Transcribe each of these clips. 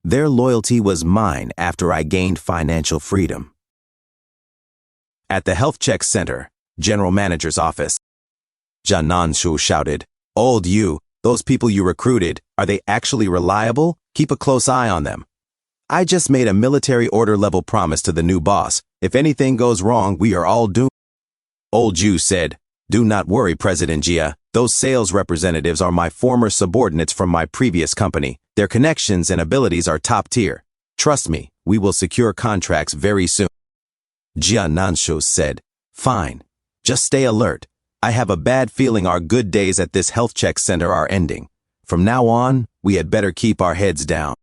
Their loyalty was mine after I gained financial freedom. At the health check center, general manager's office, Nanshu shouted, "Old you, those people you recruited, are they actually reliable? Keep a close eye on them. I just made a military order level promise to the new boss. If anything goes wrong, we are all doomed." Old Yu said, "Do not worry, President Jia. Those sales representatives are my former subordinates from my previous company. Their connections and abilities are top tier. Trust me, we will secure contracts very soon." Jia Nanshu said, "Fine. Just stay alert. I have a bad feeling our good days at this health check center are ending. From now on, we had better keep our heads down."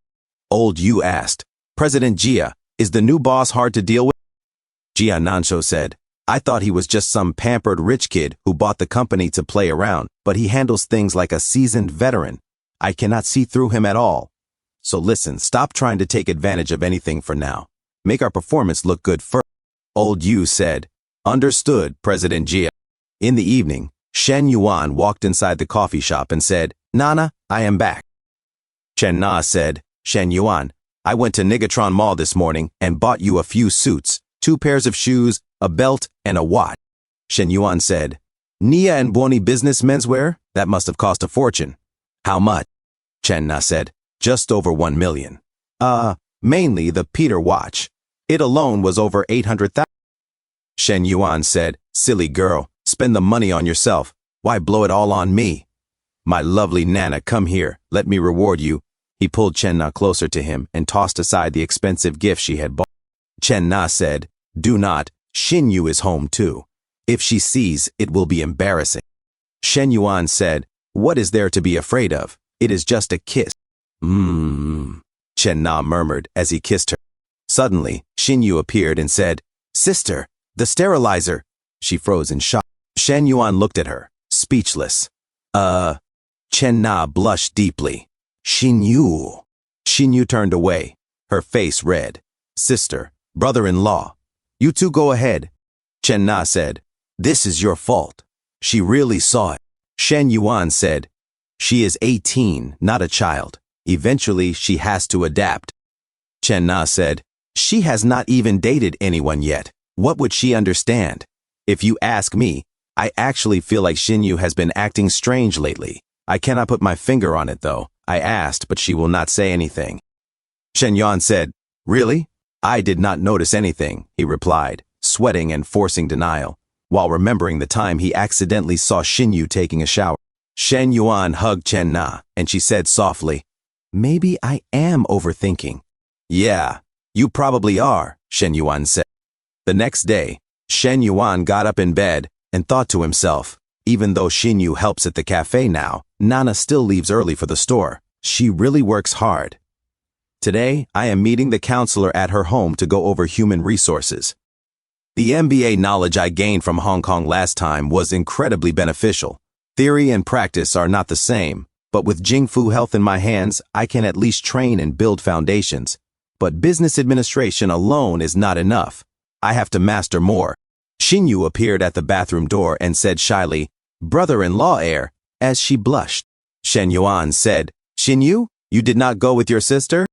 Old Yu asked, "President Jia, is the new boss hard to deal with?" Jia Nanshu said, "I thought he was just some pampered rich kid who bought the company to play around, but he handles things like a seasoned veteran. I cannot see through him at all. So listen, stop trying to take advantage of anything for now. Make our performance look good first." Old Yu said, "Understood, President Jia." In the evening, Shen Yuan walked inside the coffee shop and said, "Nana, I am back." Chen Na said, "Shen Yuan, I went to Nigatron Mall this morning and bought you a few suits, 2 pairs of shoes, a belt, and a watch." Shen Yuan said, "Nia and Buoni business menswear? That must have cost a fortune." "How much?" Chen Na said, "Just over 1 million. Mainly the Peter watch. It alone was over 800,000. Shen Yuan said, "Silly girl, spend the money on yourself. Why blow it all on me? My lovely Nana, come here, let me reward you." He pulled Chen Na closer to him and tossed aside the expensive gift she had bought. Chen Na said, "Do not, Shin Yu is home too. If she sees, it will be embarrassing." Shen Yuan said, "What is there to be afraid of? It is just a kiss." Chen Na murmured as he kissed her. Suddenly, Shin Yu appeared and said, "Sister, the sterilizer." She froze in shock. Shen Yuan looked at her, speechless. Chen Na blushed deeply. Shin Yu. Shin Yu turned away, her face red. "Sister, brother-in-law, you two go ahead." Chen Na said, "This is your fault. She really saw it." Shen Yuan said, "She is 18, not a child. Eventually, she has to adapt." Chen Na said, "She has not even dated anyone yet. What would she understand? If you ask me, I actually feel like Shin Yu has been acting strange lately. I cannot put my finger on it though. I asked, but she will not say anything." Shen Yuan said, "Really? I did not notice anything," he replied, sweating and forcing denial, while remembering the time he accidentally saw Shin Yu taking a shower. Shen Yuan hugged Chen Na, and she said softly, "Maybe I am overthinking." "Yeah, you probably are," Shen Yuan said. The next day, Shen Yuan got up in bed and thought to himself, even though Shin Yu helps at the cafe now, Nana still leaves early for the store. She really works hard. Today, I am meeting the counselor at her home to go over human resources. The MBA knowledge I gained from Hong Kong last time was incredibly beneficial. Theory and practice are not the same, but with Jingfu Health in my hands, I can at least train and build foundations. But business administration alone is not enough. I have to master more. Shin Yu appeared at the bathroom door and said shyly, "Brother-in-law heir," as she blushed. Shen Yuan said, "Shin Yu, you did not go with your sister?"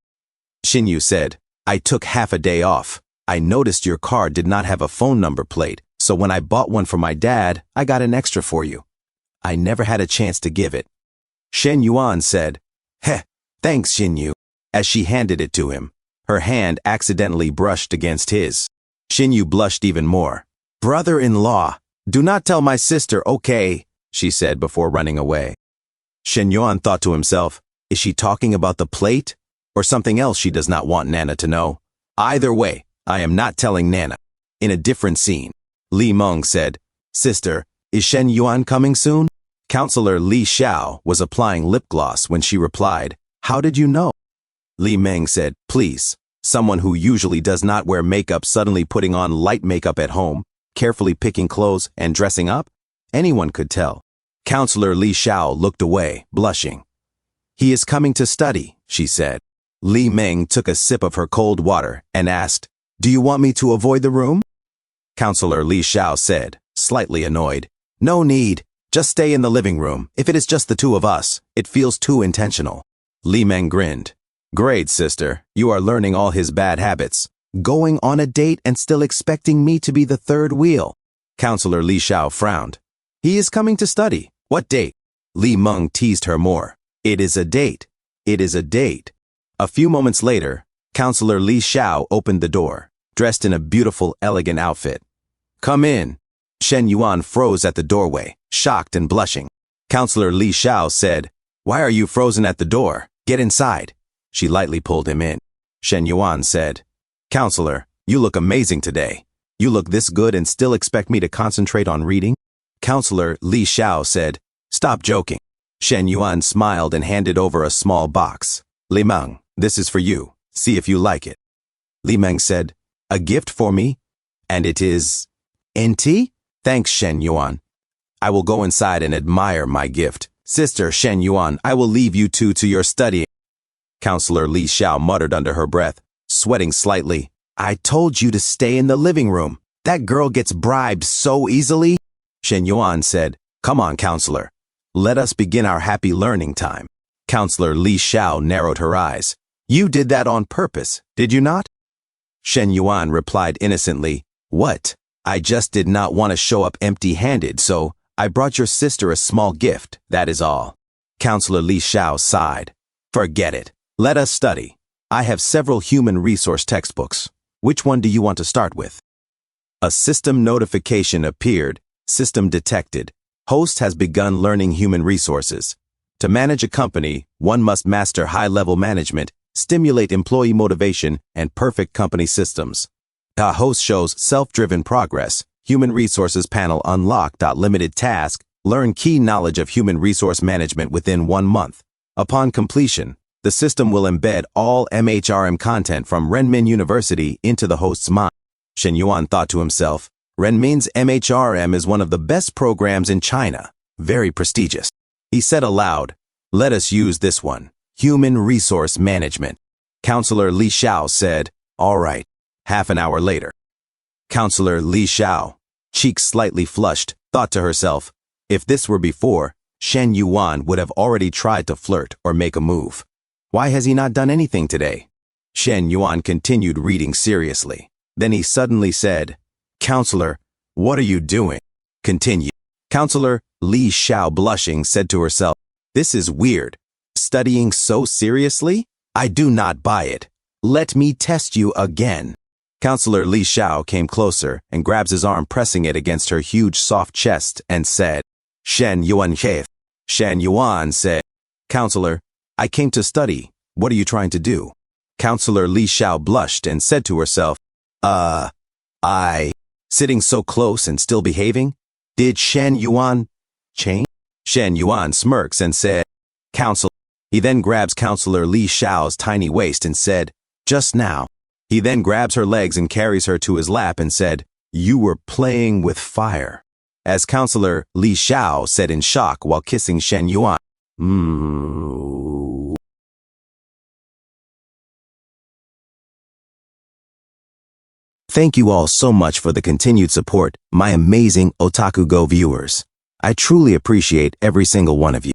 Shin Yu said, "I took half a day off. I noticed your card did not have a phone number plate, so when I bought one for my dad, I got an extra for you. I never had a chance to give it." Shen Yuan said, "Heh, thanks, Shin Yu," as she handed it to him. Her hand accidentally brushed against his. Shin Yu blushed even more. "Brother-in-law, do not tell my sister, okay?" she said before running away. Shen Yuan thought to himself, is she talking about the plate or something else she does not want Nana to know? Either way, I am not telling Nana. In a different scene, Li Meng said, "Sister, is Shen Yuan coming soon?" Counselor Li Xiao was applying lip gloss when she replied, "How did you know?" Li Meng said, "Please, someone who usually does not wear makeup suddenly putting on light makeup at home, carefully picking clothes and dressing up? Anyone could tell." Counselor Li Xiao looked away, blushing. "He is coming to study," she said. Li Meng took a sip of her cold water and asked, "Do you want me to avoid the room?" Counselor Li Xiao said, slightly annoyed, "No need. Just stay in the living room. If it is just the two of us, it feels too intentional." Li Meng grinned. Great, sister. You are learning all his bad habits. Going on a date and still expecting me to be the third wheel. Counselor Li Xiao frowned. He is coming to study. What date? Li Meng teased her more. It is a date. It is a date. A few moments later, Counselor Li Xiao opened the door, dressed in a beautiful, elegant outfit. Come in. Shen Yuan froze at the doorway, shocked and blushing. Counselor Li Xiao said, Why are you frozen at the door? Get inside. She lightly pulled him in. Shen Yuan said, Counselor, you look amazing today. You look this good and still expect me to concentrate on reading? Counselor Li Xiao said, Stop joking. Shen Yuan smiled and handed over a small box. Li Meng, this is for you. See if you like it. Li Meng said, A gift for me? And it is NT? Thanks, Shen Yuan. I will go inside and admire my gift. Sister Shen Yuan, I will leave you two to your studying. Counselor Li Xiao muttered under her breath, sweating slightly. I told you to stay in the living room. That girl gets bribed so easily. Shen Yuan said, Come on, Counselor. Let us begin our happy learning time. Counselor Li Xiao narrowed her eyes. You did that on purpose, did you not? Shen Yuan replied innocently, What? I just did not want to show up empty-handed, so I brought your sister a small gift, that is all. Counselor Li Xiao sighed. Forget it. Let us study. I have several human resource textbooks. Which one do you want to start with? A system notification appeared. System detected. Host has begun learning human resources. To manage a company, one must master high-level management, stimulate employee motivation, and perfect company systems. The host shows self-driven progress. Human resources panel unlocked. Limited task. Learn key knowledge of human resource management within 1 month. Upon completion, the system will embed all MHRM content from Renmin University into the host's mind. Shen Yuan thought to himself, Renmin's MHRM is one of the best programs in China. Very prestigious. He said aloud, Let us use this one. Human Resource Management. Counselor Li Xiao said, All right. Half an hour later. Counselor Li Xiao, cheeks slightly flushed, thought to herself, If this were before, Shen Yuan would have already tried to flirt or make a move. Why has he not done anything today? Shen Yuan continued reading seriously. Then he suddenly said, Counselor, what are you doing? Continue. Counselor Li Xiao, blushing, said to herself, This is weird. Studying so seriously? I do not buy it. Let me test you again. Counselor Li Xiao came closer and grabbed his arm, pressing it against her huge soft chest, and said, Shen Yuan He. Shen Yuan said, Counselor, I came to study. What are you trying to do? Counselor Li Xiao blushed and said to herself, Sitting so close and still behaving? Did Shen Yuan change? Shen Yuan smirks and said, Counselor. He then grabs Counselor Li Xiao's tiny waist and said, Just now. He then grabs her legs and carries her to his lap and said, You were playing with fire. As Counselor Li Xiao said in shock while kissing Shen Yuan. Thank you all so much for the continued support, my amazing OtakuGo viewers. I truly appreciate every single one of you.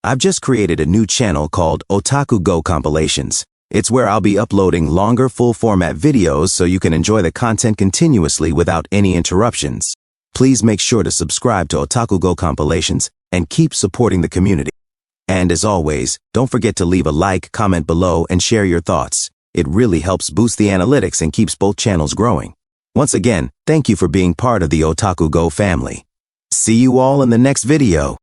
I've just created a new channel called OtakuGo Compilations. It's where I'll be uploading longer full-format videos so you can enjoy the content continuously without any interruptions. Please make sure to subscribe to OtakuGo Compilations and keep supporting the community. And as always, don't forget to leave a like, comment below, and share your thoughts. It really helps boost the analytics and keeps both channels growing. Once again, thank you for being part of the OtakuGo family. See you all in the next video.